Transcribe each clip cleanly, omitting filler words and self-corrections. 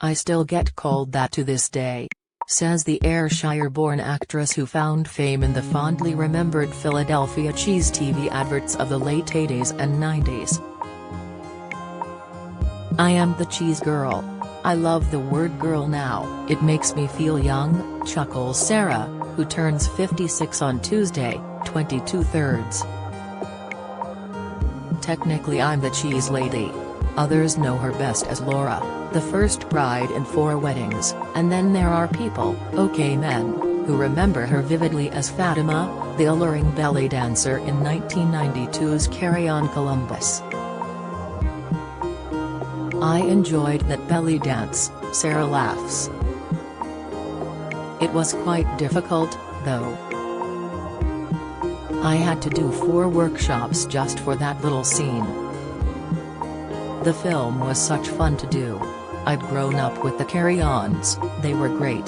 I still get called that to this day," says the Ayrshire-born actress who found fame in the fondly remembered Philadelphia cheese TV adverts of the late 80s and 90s. "I am the cheese girl. I love the word girl now, it makes me feel young," chuckles Sara, who turns 56 on Tuesday, 22/3. "Technically I'm the cheese lady. Others know her best as Laura, the first bride in 4 weddings, and then there are people, okay men, who remember her vividly as Fatima, the alluring belly dancer in 1992's Carry On Columbus. I enjoyed that belly dance," Sara laughs. "It was quite difficult, though. I had to do 4 workshops just for that little scene. The film was such fun to do. I'd grown up with the carry-ons, they were great.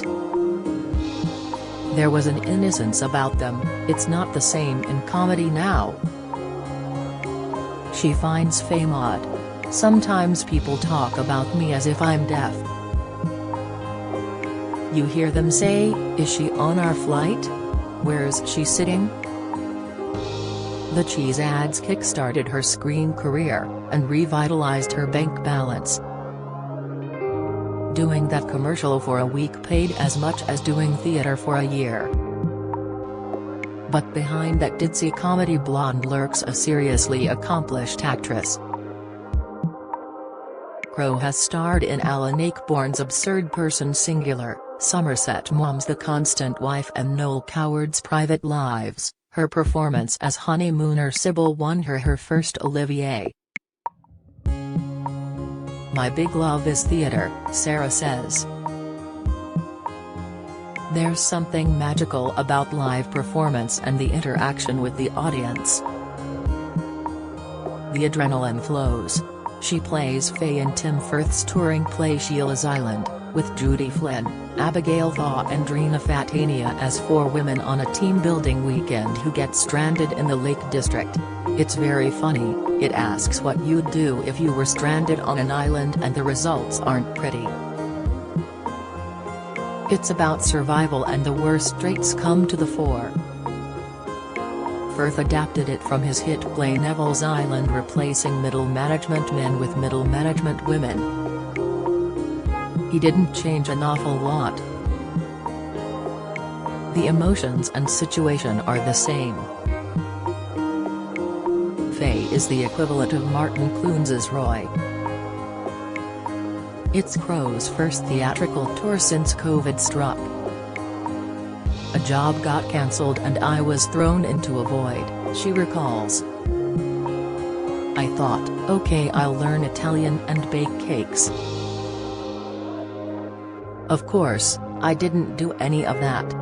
There was an innocence about them, it's not the same in comedy now." She finds fame odd. "Sometimes people talk about me as if I'm deaf. You hear them say, 'Is she on our flight? Where's she sitting?'" The cheese ads kick-started her screen career, and revitalized her bank balance. Doing that commercial for a week paid as much as doing theater for a year. But behind that ditzy comedy blonde lurks a seriously accomplished actress. Crowe has starred in Alan Ayckbourn's Absurd Person Singular, Somerset Maugham's The Constant Wife and Noel Coward's Private Lives. Her performance as honeymooner Sybil won her first Olivier. "My big love is theatre," Sara says. "There's something magical about live performance and the interaction with the audience. The adrenaline flows." She plays Faye in Tim Firth's touring play Sheila's Island, with Judy Flynn, Abigail Thaw and Rena Fatania as 4 women on a team-building weekend who get stranded in the Lake District. It's very funny, it asks what you'd do if you were stranded on an island and the results aren't pretty. It's about survival and the worst traits come to the fore. Firth adapted it from his hit play Neville's Island, replacing middle management men with middle management women. He didn't change an awful lot. The emotions and situation are the same. Faye is the equivalent of Martin Clunes's Roy. It's Crowe's first theatrical tour since COVID struck. "A job got cancelled and I was thrown into a void," she recalls. "I thought, okay, I'll learn Italian and bake cakes. Of course, I didn't do any of that.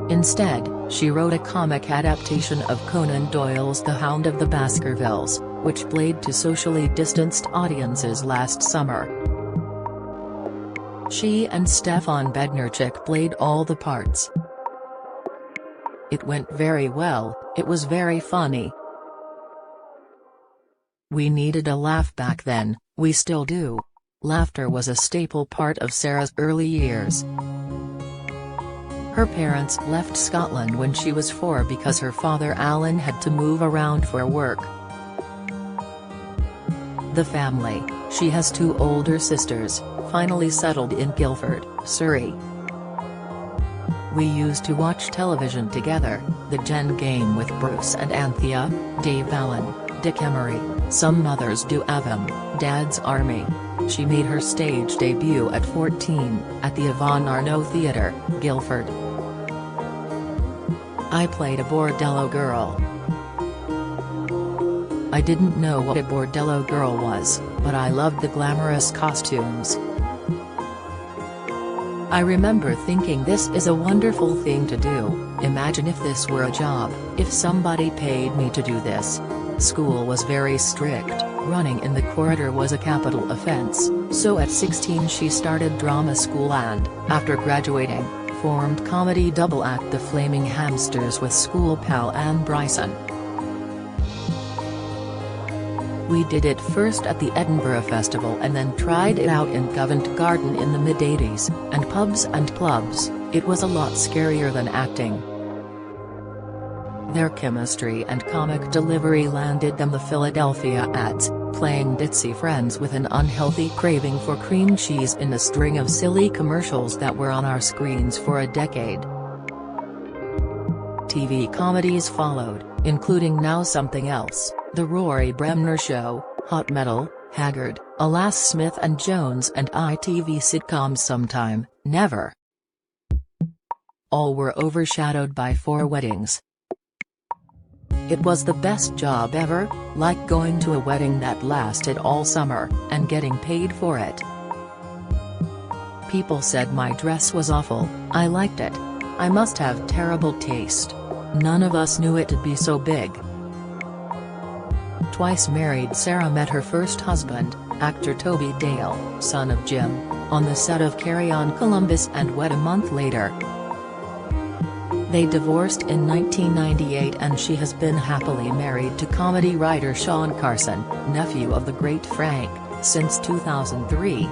Instead, she wrote a comic adaptation of Conan Doyle's The Hound of the Baskervilles, which played to socially distanced audiences last summer. She and Stefan Bednarchik played all the parts. It went very well, it was very funny. We needed a laugh back then, we still do." Laughter was a staple part of Sara's early years. Her parents left Scotland when she was 4 because her father Alan had to move around for work. The family, she has 2 older sisters, finally settled in Guildford, Surrey. "We used to watch television together, The Gen Game with Bruce and Anthea, Dave Allen, Dick Emery, Some Mothers Do Avon, Dad's Army." She made her stage debut at 14, at the Yvonne Arnaud Theatre, Guildford. "I played a bordello girl. I didn't know what a bordello girl was, but I loved the glamorous costumes. I remember thinking this is a wonderful thing to do, imagine if this were a job, if somebody paid me to do this. School was very strict, running in the corridor was a capital offense, so at 16 she started drama school and, after graduating, formed comedy double act The Flaming Hamsters with school pal Anne Bryson. We did it first at the Edinburgh Festival and then tried it out in Covent Garden in the mid-80s, and pubs and clubs. It was a lot scarier than acting. Their chemistry and comic delivery landed them the Philadelphia ads, playing ditzy friends with an unhealthy craving for cream cheese in a string of silly commercials that were on our screens for a decade. TV comedies followed, including Now Something Else, The Rory Bremner Show, Hot Metal, Haggard, Alas Smith and Jones, and ITV sitcoms Sometime, Never. All were overshadowed by 4 weddings. It was the best job ever, like going to a wedding that lasted all summer, and getting paid for it. People said my dress was awful. I liked it. I must have terrible taste. None of us knew it'd be so big. Twice married Sara met her first husband, actor Toby Dale, son of Jim, on the set of Carry On Columbus and wed a month later. They divorced in 1998 and she has been happily married to comedy writer Sean Carson, nephew of the great Frank, since 2003.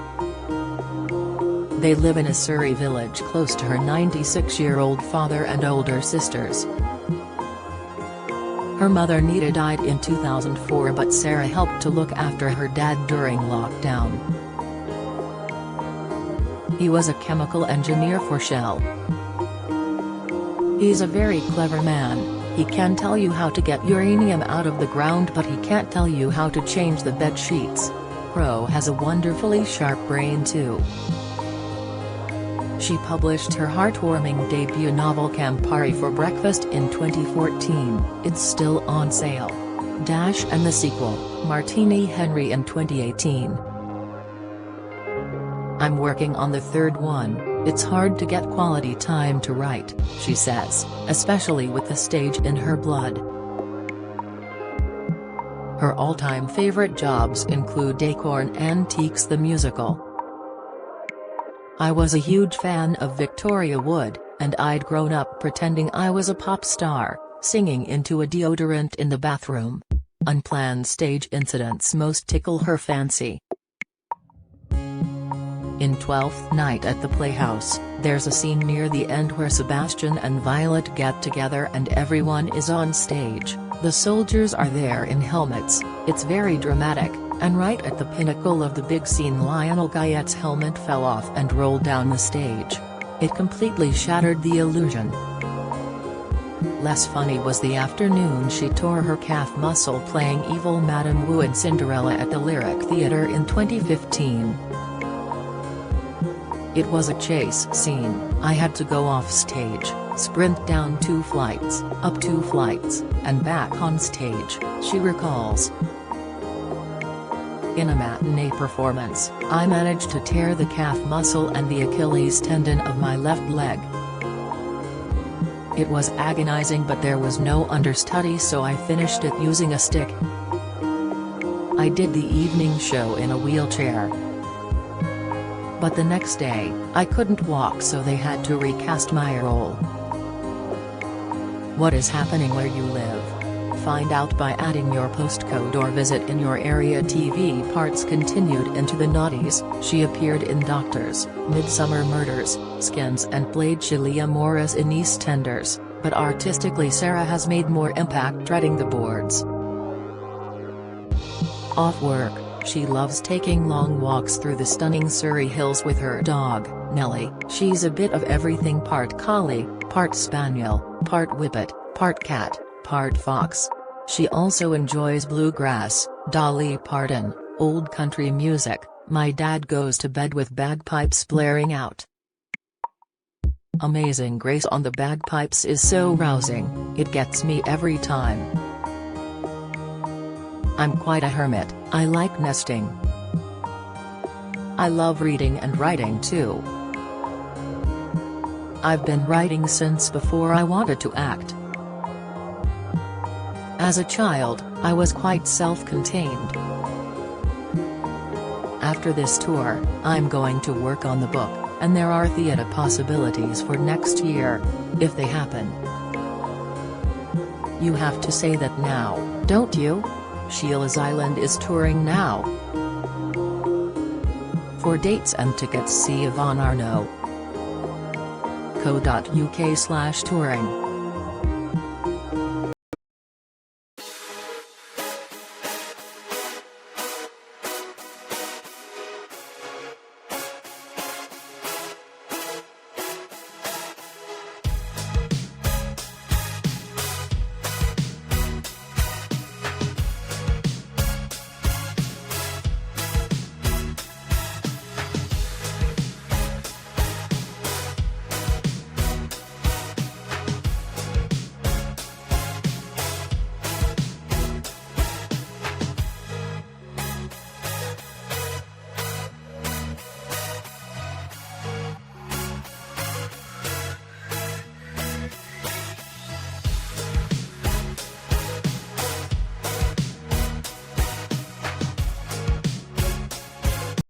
They live in a Surrey village close to her 96-year-old father and older sisters. Her mother Nita died in 2004, but Sara helped to look after her dad during lockdown. He was a chemical engineer for Shell. He's a very clever man. He can tell you how to get uranium out of the ground, but he can't tell you how to change the bed sheets. Crowe has a wonderfully sharp brain too. She published her heartwarming debut novel Campari for Breakfast in 2014, it's still on sale. And the sequel, Martini Henry, in 2018. I'm working on the 3rd one. It's hard to get quality time to write, she says, especially with the stage in her blood. Her all-time favorite jobs include Acorn Antiques the musical. I was a huge fan of Victoria Wood, and I'd grown up pretending I was a pop star, singing into a deodorant in the bathroom. Unplanned stage incidents most tickle her fancy. In Twelfth Night at the Playhouse, there's a scene near the end where Sebastian and Violet get together and everyone is on stage. The soldiers are there in helmets, it's very dramatic, and right at the pinnacle of the big scene Lionel Guyet's helmet fell off and rolled down the stage. It completely shattered the illusion. Less funny was the afternoon she tore her calf muscle playing evil Madame Wu in Cinderella at the Lyric Theatre in 2015. It was a chase scene. I had to go off stage, sprint down 2 flights, up 2 flights, and back on stage, she recalls. In a matinee performance, I managed to tear the calf muscle and the Achilles tendon of my left leg. It was agonizing, but there was no understudy, so I finished it using a stick. I did the evening show in a wheelchair. But the next day, I couldn't walk, so they had to recast my role. What is happening where you live? Find out by adding your postcode or visit in your area. TV parts continued into the noughties. She appeared in Doctors, Midsummer Murders, Skins, and played Sheila Morris in EastEnders, but artistically Sara has made more impact treading the boards. Off work, she loves taking long walks through the stunning Surrey hills with her dog, Nellie. She's a bit of everything, part collie, part spaniel, part whippet, part cat, part fox. She also enjoys bluegrass, Dolly Parton, old country music. My dad goes to bed with bagpipes blaring out. Amazing Grace on the bagpipes is so rousing, it gets me every time. I'm quite a hermit, I like nesting. I love reading and writing too. I've been writing since before I wanted to act. As a child, I was quite self-contained. After this tour, I'm going to work on the book, and there are theatre possibilities for next year, if they happen. You have to say that now, don't you? Sheila's Island is touring now. For dates and tickets see yvonnearnaud.co.uk/touring.